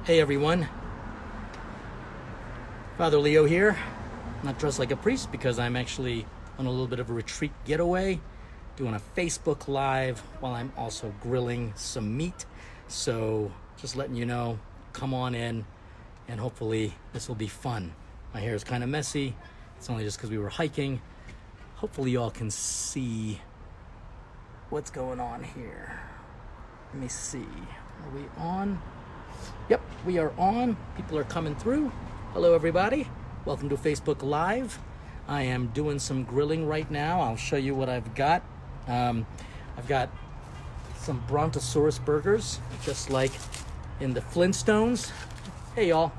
Hey everyone, Father Leo here. Not dressed like a priest because I'm actually on a little bit of a retreat getaway, doing a Facebook Live while I'm also grilling some meat. So just letting you know, come on in and hopefully this will be fun. My hair is kind of messy. It's only just because we were hiking. Hopefully y'all can see what's going on here. Let me see, are we on? Yep, we are on. People are coming through. Hello, everybody. Welcome to Facebook Live. I am doing some grilling right now. I'll show you what I've got. I've got some Brontosaurus burgers, just like in the Flintstones. Hey, y'all.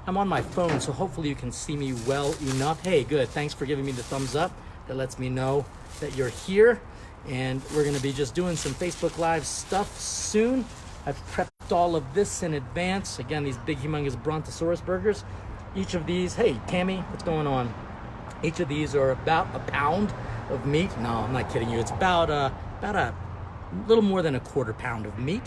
I'm on my phone, so hopefully you can see me well enough. Hey, good. Thanks for giving me the thumbs up. That lets me know that you're here. And we're going to be just doing some Facebook Live stuff soon. I've prepped all of this in advance. Again, these big, humongous Brontosaurus burgers. Each of these, hey, Tammy, what's going on? Each of these are about a pound of meat. No, I'm not kidding you. It's about a little more than a quarter pound of meat.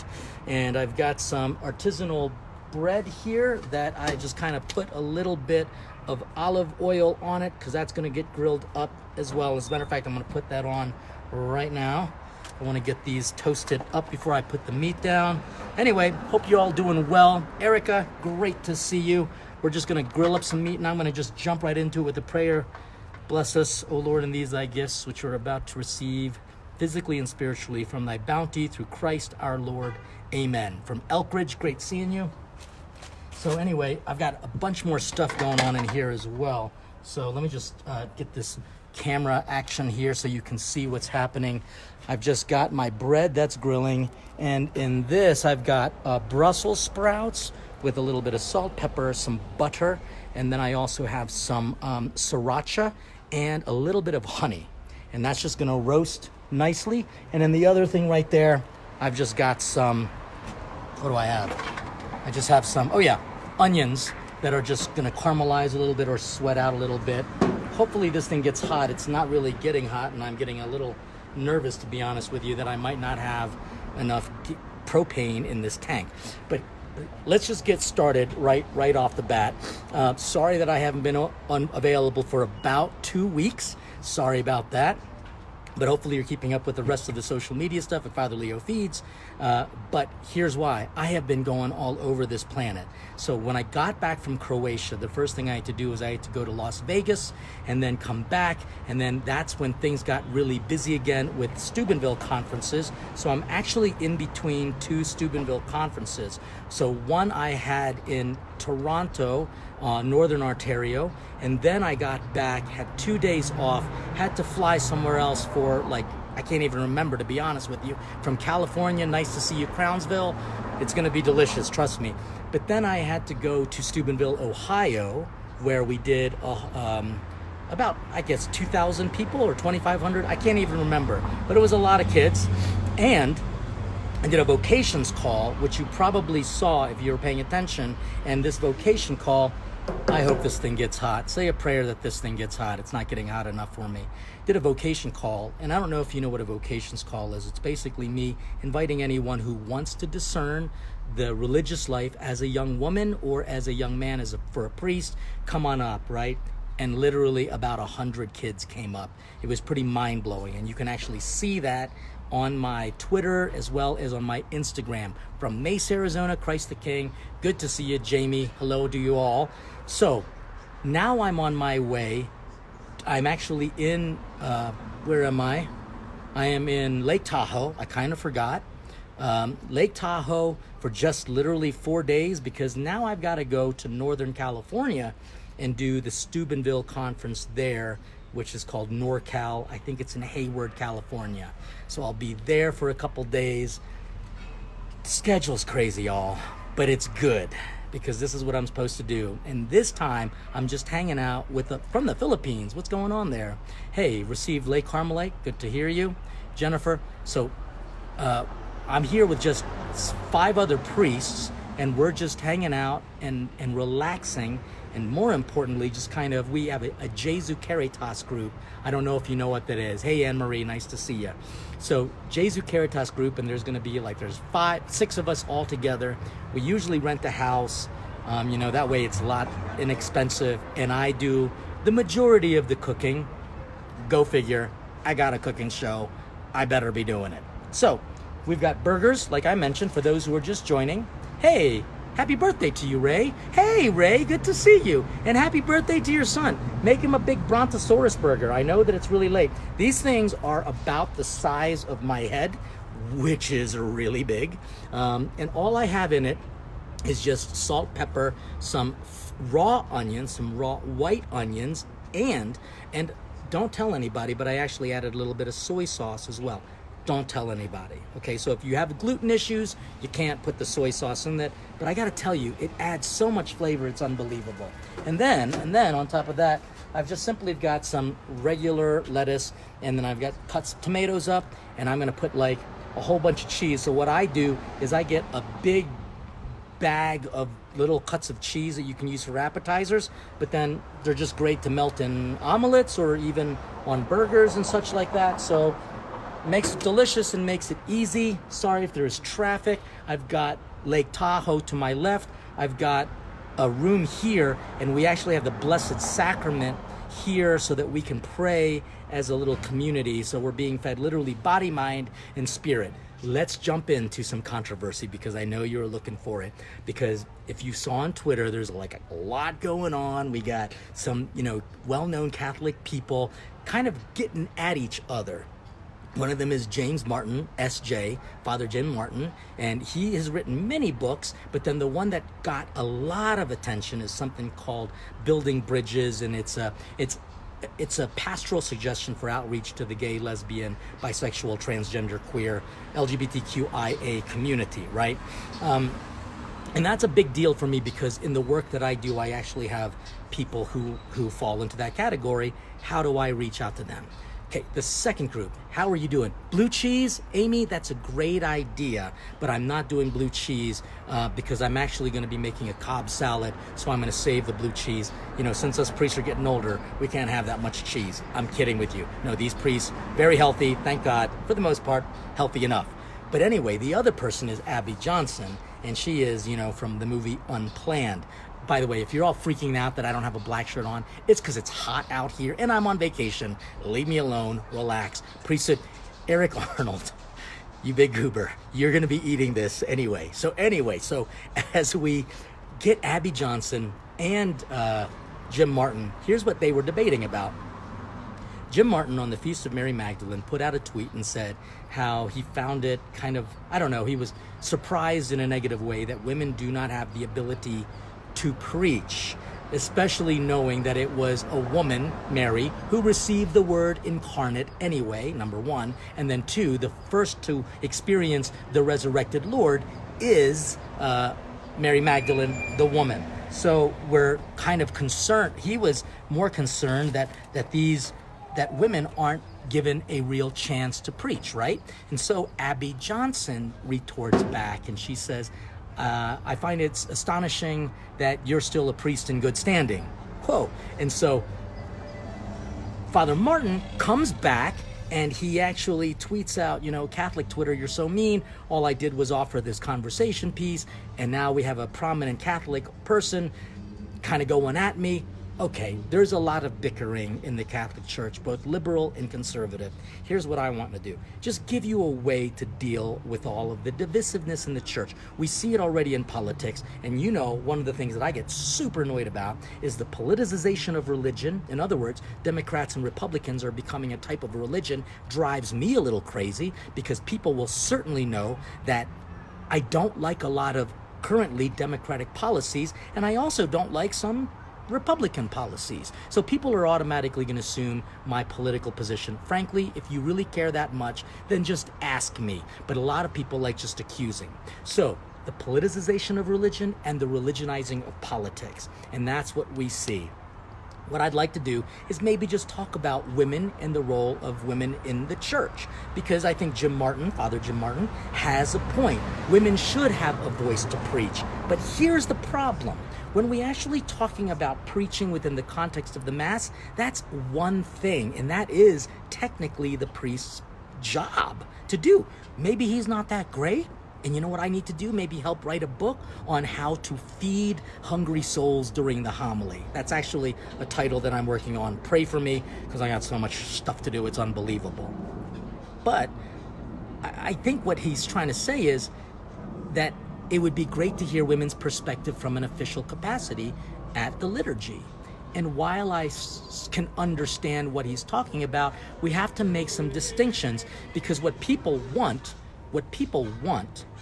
And I've got some artisanal bread here that I just kind of put a little bit of olive oil on it because that's going to get grilled up as well. As a matter of fact, I'm going to put that on right now. I want to get these toasted up before I put the meat down. Anyway, hope you're all doing well. Erica, great to see you. We're just going to grill up some meat, and I'm going to just jump right into it with a prayer. Bless us, O Lord, in these thy gifts, which we're about to receive physically and spiritually from thy bounty through Christ our Lord. Amen. From Elkridge, great seeing you. So anyway, I've got a bunch more stuff going on in here as well. So let me just get this camera action here so you can see what's happening. I've just got my bread that's grilling, and in this I've got Brussels sprouts with a little bit of salt, pepper, some butter, and then I also have some sriracha and a little bit of honey, and that's just going to roast nicely. And then the other thing right there, I've just got some, what do I have? I just have some, onions that are just going to caramelize a little bit or sweat out a little bit. Hopefully this thing gets hot. It's not really getting hot, and I'm getting a little nervous, to be honest with you, that I might not have enough propane in this tank. But let's just get started right off the bat. Sorry that I haven't been unavailable for about 2 weeks. Sorry about that. But hopefully you're keeping up with the rest of the social media stuff at Father Leo Feeds. But here's why. I have been going all over this planet. So when I got back from Croatia, the first thing I had to do was I had to go to Las Vegas and then come back. And then that's when things got really busy again with Steubenville conferences. So I'm actually in between two Steubenville conferences. So one I had in Toronto, Northern Ontario, and then I got back, had 2 days off, had to fly somewhere else for I can't even remember, to be honest with you, from California. Nice to see you, Crownsville. It's going to be delicious, trust me. But then I had to go to Steubenville, Ohio, where we did about, I guess, 2,000 people or 2,500. I can't even remember, but it was a lot of kids. And I did a Vocations Call, which you probably saw if you were paying attention. And this vocation call, I hope this thing gets hot. Say a prayer that this thing gets hot. It's not getting hot enough for me. Did a vocation call, and I don't know if you know what a vocations call is. It's basically me inviting anyone who wants to discern the religious life as a young woman or as a young man, for a priest, come on up, right? And literally about 100 kids came up. It was pretty mind-blowing, and you can actually see that on my Twitter as well as on my Instagram. From Mesa, Arizona, Christ the King. Good to see you, Jamie. Hello to you all. So now I'm on my way. I'm actually in, where am I? I am in Lake Tahoe. I kind of forgot. Lake Tahoe for just literally 4 days, because now I've got to go to Northern California and do the Steubenville conference there, which is called NorCal. I think it's in Hayward, California. So I'll be there for a couple days. Schedule's crazy, y'all, but it's good because this is what I'm supposed to do. And this time, I'm just hanging out from the Philippines. What's going on there? Hey, received Lake Carmelite. Good to hear you, Jennifer. So I'm here with just 5 other priests, and we're just hanging out and relaxing. And more importantly, just kind of, we have a Jesu Caritas group. I don't know if you know what that is. Hey, Anne-Marie, nice to see you. So Jesu Caritas group, and there's going to be like, there's 6 of us all together. We usually rent a house, that way it's a lot inexpensive. And I do the majority of the cooking. Go figure, I got a cooking show. I better be doing it. So we've got burgers, like I mentioned, for those who are just joining. Hey, happy birthday to you, Ray. Hey, Ray, good to see you. And happy birthday to your son. Make him a big Brontosaurus burger. I know that it's really late. These things are about the size of my head, which is really big. And all I have in it is just salt, pepper, some raw onions, some raw white onions, and don't tell anybody, but I actually added a little bit of soy sauce as well. Don't tell anybody. Okay, so if you have gluten issues, you can't put the soy sauce in that. But I gotta tell you, it adds so much flavor, it's unbelievable. And then on top of that, I've just simply got some regular lettuce, and then I've got cut tomatoes up, and I'm gonna put like a whole bunch of cheese. So what I do is I get a big bag of little cuts of cheese that you can use for appetizers, but then they're just great to melt in omelets or even on burgers and such like that. So makes it delicious and makes it easy. Sorry if there's traffic. I've got Lake Tahoe to my left. I've got a room here, and we actually have the Blessed Sacrament here so that we can pray as a little community. So we're being fed literally body, mind, and spirit. Let's jump into some controversy because I know you're looking for it. Because if you saw on Twitter, there's like a lot going on. We got some, well-known Catholic people kind of getting at each other. One of them is James Martin, S.J., Father Jim Martin, and he has written many books, but then the one that got a lot of attention is something called Building Bridges, and it's a pastoral suggestion for outreach to the gay, lesbian, bisexual, transgender, queer, LGBTQIA community, right? And that's a big deal for me because in the work that I do, I actually have people who fall into that category. How do I reach out to them? Okay, the second group, how are you doing? Blue cheese, Amy, that's a great idea, but I'm not doing blue cheese because I'm actually going to be making a Cobb salad, so I'm going to save the blue cheese. Since us priests are getting older, we can't have that much cheese. I'm kidding with you. No, these priests, very healthy, thank God, for the most part, healthy enough. But anyway, the other person is Abby Johnson, and she is, from the movie Unplanned. By the way, if you're all freaking out that I don't have a black shirt on, it's because it's hot out here and I'm on vacation. Leave me alone, relax. Priesthood, Eric Arnold, you big goober, you're going to be eating this anyway. So as we get Abby Johnson and Jim Martin, here's what they were debating about. Jim Martin on the Feast of Mary Magdalene put out a tweet and said how he found it kind of, he was surprised in a negative way that women do not have the ability to preach, especially knowing that it was a woman, Mary, who received the word incarnate anyway, number one, and then two, the first to experience the resurrected Lord is Mary Magdalene, the woman. So we're kind of concerned, he was more concerned that women aren't given a real chance to preach, right? And so Abby Johnson retorts back and she says, I find it's astonishing that you're still a priest in good standing. Whoa. And so Father Martin comes back and he actually tweets out, Catholic Twitter, you're so mean. All I did was offer this conversation piece, and now we have a prominent Catholic person kind of going at me. Okay, there's a lot of bickering in the Catholic Church, both liberal and conservative. Here's what I want to do. Just give you a way to deal with all of the divisiveness in the church. We see it already in politics, and one of the things that I get super annoyed about is the politicization of religion. In other words, Democrats and Republicans are becoming a type of religion. Drives me a little crazy because people will certainly know that I don't like a lot of currently Democratic policies, and I also don't like some Republican policies. So people are automatically going to assume my political position. Frankly, if you really care that much, then just ask me. But a lot of people like just accusing. So the politicization of religion and the religionizing of politics. And that's what we see. what I'd like to do is maybe just talk about women and the role of women in the church, because I think Father Jim Martin, has a point. Women should have a voice to preach. But here's the problem. When we actually talking about preaching within the context of the Mass, that's one thing, and that is technically the priest's job to do. Maybe he's not that great. And you know what I need to do? Maybe help write a book on how to feed hungry souls during the homily. That's actually a title that I'm working on. Pray for me, because I got so much stuff to do. It's unbelievable. But I think what he's trying to say is that it would be great to hear women's perspective from an official capacity at the liturgy. And while I can understand what he's talking about, we have to make some distinctions, because what people want,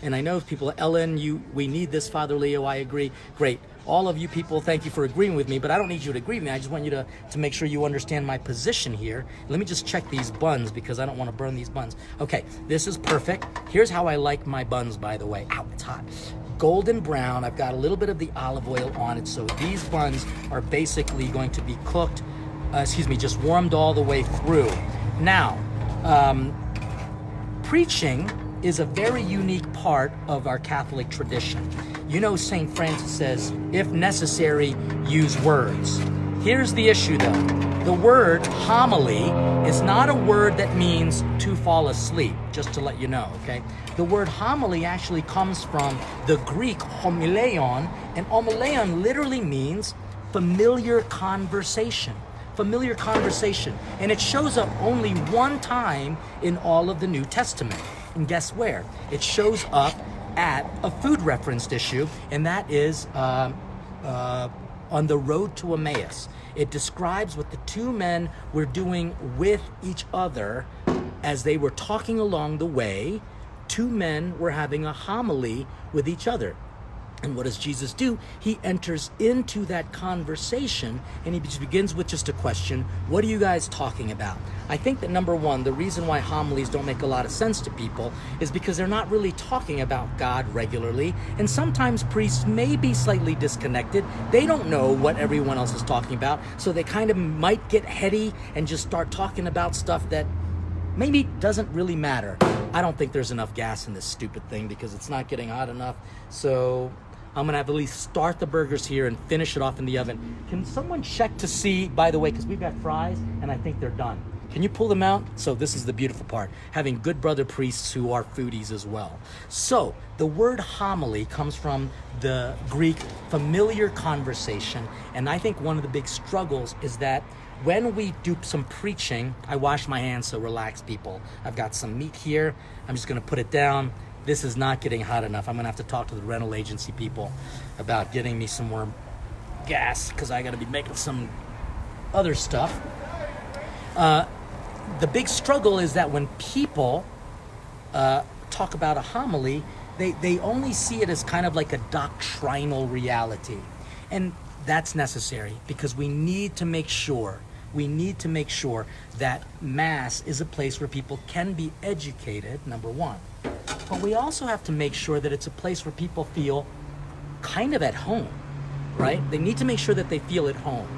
and I know people, Ellen, we need this, Father Leo, I agree. Great. All of you people, thank you for agreeing with me, but I don't need you to agree with me. I just want you to make sure you understand my position here. Let me just check these buns, because I don't want to burn these buns. Okay, this is perfect. Here's how I like my buns, by the way. Ow, it's hot. Golden brown. I've got a little bit of the olive oil on it, so these buns are basically going to be cooked, just warmed all the way through. Now, preaching is a very unique part of our Catholic tradition. You know, St. Francis says, if necessary, use words. Here's the issue though. The word homily is not a word that means to fall asleep, just to let you know, okay? The word homily actually comes from the Greek homileon, and homileon literally means familiar conversation. Familiar conversation. And it shows up only one time in all of the New Testament. And guess where? It shows up at a food referenced issue, and that is on the road to Emmaus. It describes what the two men were doing with each other as they were talking along the way. Two men were having a homily with each other. And what does Jesus do? He enters into that conversation, and he just begins with just a question. What are you guys talking about? I think that number one, the reason why homilies don't make a lot of sense to people is because they're not really talking about God regularly. And sometimes priests may be slightly disconnected. They don't know what everyone else is talking about. So they kind of might get heady and just start talking about stuff that maybe doesn't really matter. I don't think there's enough gas in this stupid thing because it's not getting hot enough. So I'm gonna have to at least start the burgers here and finish it off in the oven. Can someone check to see, by the way, because we've got fries and I think they're done. Can you pull them out? So this is the beautiful part, having good brother priests who are foodies as well. So the word homily comes from the Greek familiar conversation. And I think one of the big struggles is that when we do some preaching, I wash my hands, so relax people. I've got some meat here. I'm just gonna put it down. This is not getting hot enough. I'm gonna have to talk to the rental agency people about getting me some more gas, because I gotta be making some other stuff. The big struggle is that when people talk about a homily, they only see it as kind of like a doctrinal reality. And that's necessary, because we need to make sure that Mass is a place where people can be educated, number one. But we also have to make sure that it's a place where people feel kind of at home, right? They need to make sure that they feel at home.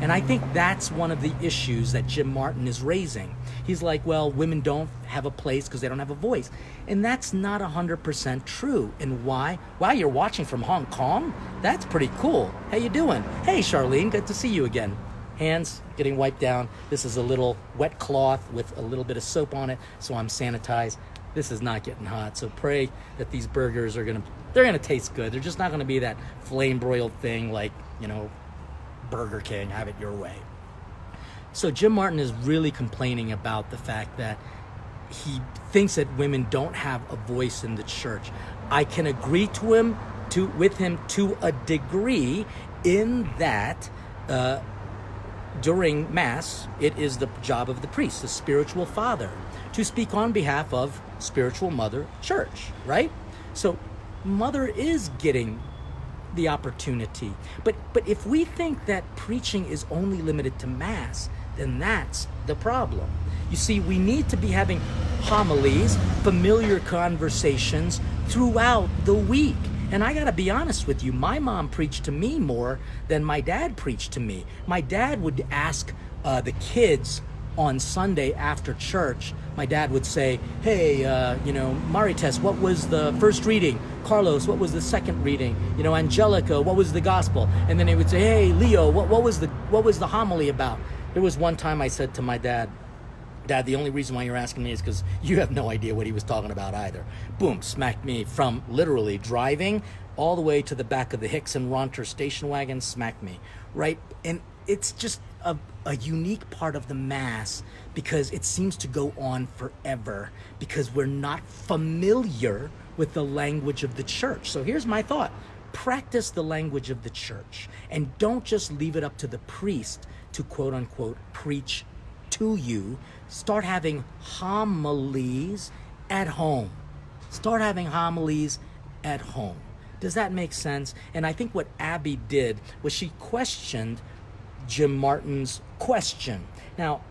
And I think that's one of the issues that Jim Martin is raising. He's like, well, women don't have a place because they don't have a voice. And that's not 100% true. And why? Wow, you're watching from Hong Kong? That's pretty cool. How you doing? Hey, Charlene, good to see you again. Hands getting wiped down. This is a little wet cloth with a little bit of soap on it, so I'm sanitized. This is not getting hot, so pray that these burgers they're gonna taste good. They're just not gonna be that flame broiled thing like, Burger King, have it your way. So Jim Martin is really complaining about the fact that he thinks that women don't have a voice in the church. I can agree with him to a degree, in that during Mass, it is the job of the priest, the spiritual father, to speak on behalf of spiritual mother church, right? So mother is getting the opportunity. But if we think that preaching is only limited to Mass, then that's the problem. You see, we need to be having homilies, familiar conversations throughout the week. And I gotta be honest with you, my mom preached to me more than my dad preached to me. My dad would ask the kids on Sunday after church. My dad would say, hey, Marites, what was the first reading? Carlos, what was the second reading? Angelica, what was the gospel? And then he would say, hey, Leo, what was the homily about? There was one time I said to my dad, Dad, the only reason why you're asking me is because you have no idea what he was talking about either. Boom, smacked me from literally driving all the way to the back of the Hicks and Ronter station wagon, smacked me, right? And it's just a unique part of the Mass because it seems to go on forever because we're not familiar with the language of the church. So here's my thought. Practice the language of the church and don't just leave it up to the priest to quote unquote preach to you. Start having homilies at home. Start having homilies at home. Does that make sense? And I think what Abby did was she questioned Jim Martin's question. Now,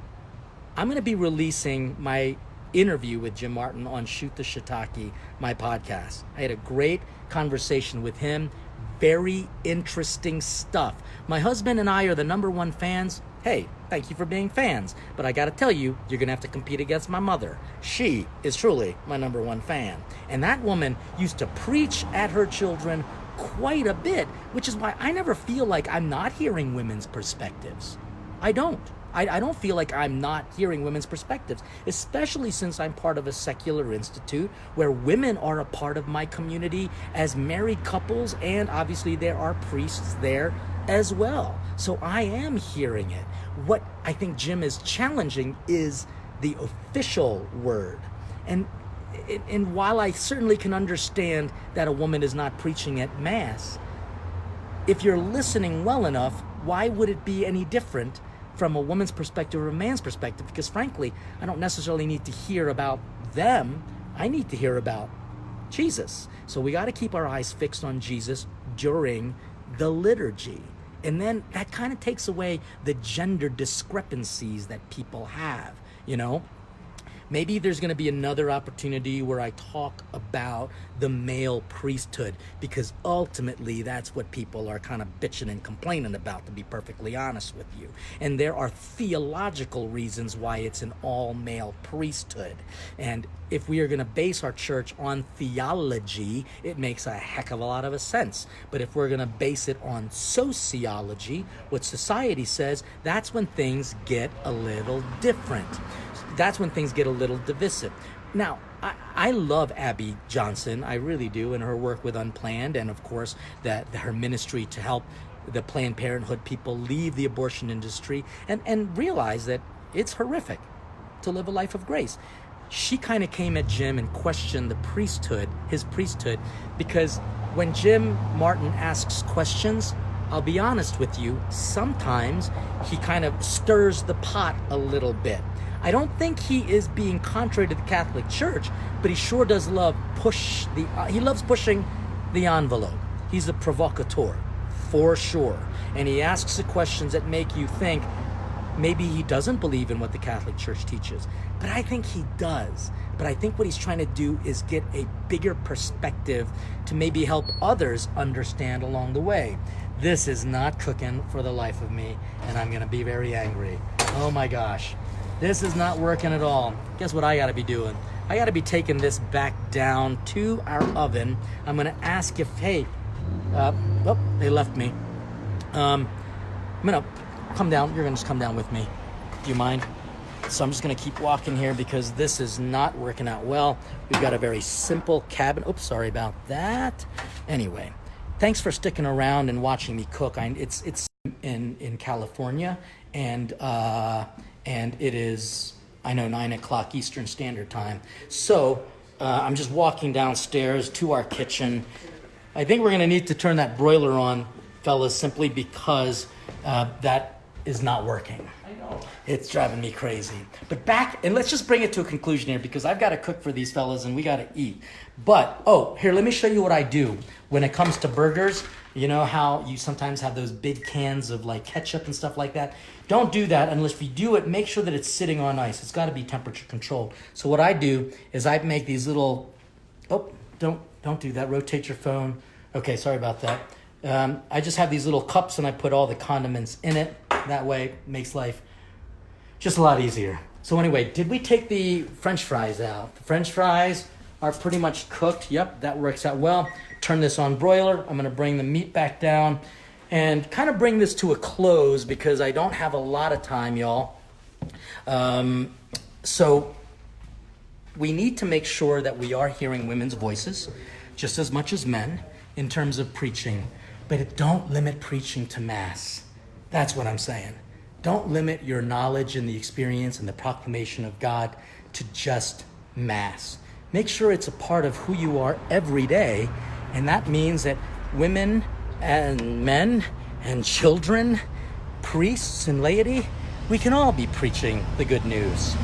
I'm going to be releasing my interview with Jim Martin on Shoot the Shiitake, my podcast. I had a great conversation with him. Very interesting stuff. My husband and I are the number one fans. Hey, thank you for being fans. But I got to tell you, you're going to have to compete against my mother. She is truly my number one fan. And that woman used to preach at her children quite a bit, which is why I never feel like I'm not hearing women's perspectives. I don't. I don't feel like I'm not hearing women's perspectives, especially since I'm part of a secular institute where women are a part of my community as married couples, and obviously there are priests there as well. So I am hearing it. What I think Jim is challenging is the official word. And while I certainly can understand that a woman is not preaching at Mass, if you're listening well enough, why would it be any different from a woman's perspective or a man's perspective? Because frankly, I don't necessarily need to hear about them. I need to hear about Jesus. So we got to keep our eyes fixed on Jesus during the liturgy. And then that kind of takes away the gender discrepancies that people have, Maybe there's going to be another opportunity where I talk about the male priesthood, because ultimately that's what people are kind of bitching and complaining about, to be perfectly honest with you. And there are theological reasons why it's an all-male priesthood. And if we are going to base our church on theology, it makes a heck of a lot of sense. But if we're going to base it on sociology, what society says, that's when things get a little different. That's when things get a little divisive. Now, I love Abby Johnson, I really do, and her work with Unplanned, and of course that her ministry to help the Planned Parenthood people leave the abortion industry and realize that it's horrific to live a life of grace. She kind of came at Jim and questioned the priesthood, his priesthood, because when Jim Martin asks questions, I'll be honest with you, sometimes he kind of stirs the pot a little bit. I don't think he is being contrary to the Catholic Church, but he sure does he loves pushing the envelope. He's a provocateur, for sure. And he asks the questions that make you think maybe he doesn't believe in what the Catholic Church teaches. But I think he does. But I think what he's trying to do is get a bigger perspective to maybe help others understand along the way. This is not cooking for the life of me, and I'm going to be very angry. Oh my gosh. This is not working at all. Guess what I got to be doing? I got to be taking this back down to our oven. I'm going to ask if, hey, they left me. I'm going to come down. You're going to just come down with me. Do you mind? So I'm just going to keep walking here because this is not working out well. We've got a very simple cabin. Oops, sorry about that. Anyway, thanks for sticking around and watching me cook. It's in California, and it is, I know, 9 o'clock Eastern Standard Time. So I'm just walking downstairs to our kitchen. I think we're going to need to turn that broiler on, fellas, simply because that is not working. I know. It's driving me crazy. But back, and let's just bring it to a conclusion here, because I've got to cook for these fellas and we got to eat. But, here, let me show you what I do when it comes to burgers. You know how you sometimes have those big cans of like ketchup and stuff like that? Don't do that unless if you do it, make sure that it's sitting on ice. It's got to be temperature controlled. So what I do is I make these little, don't do that. Rotate your phone. Okay, sorry about that. I just have these little cups and I put all the condiments in it. That way it makes life just a lot easier. So anyway, did we take the French fries out? The French fries are pretty much cooked. Yep, that works out well. Turn this on broiler. I'm gonna bring the meat back down and kind of bring this to a close because I don't have a lot of time, y'all. So we need to make sure that we are hearing women's voices just as much as men in terms of preaching, but don't limit preaching to Mass. That's what I'm saying. Don't limit your knowledge and the experience and the proclamation of God to just Mass. Make sure it's a part of who you are every day, and that means that women and men and children, priests and laity, we can all be preaching the good news.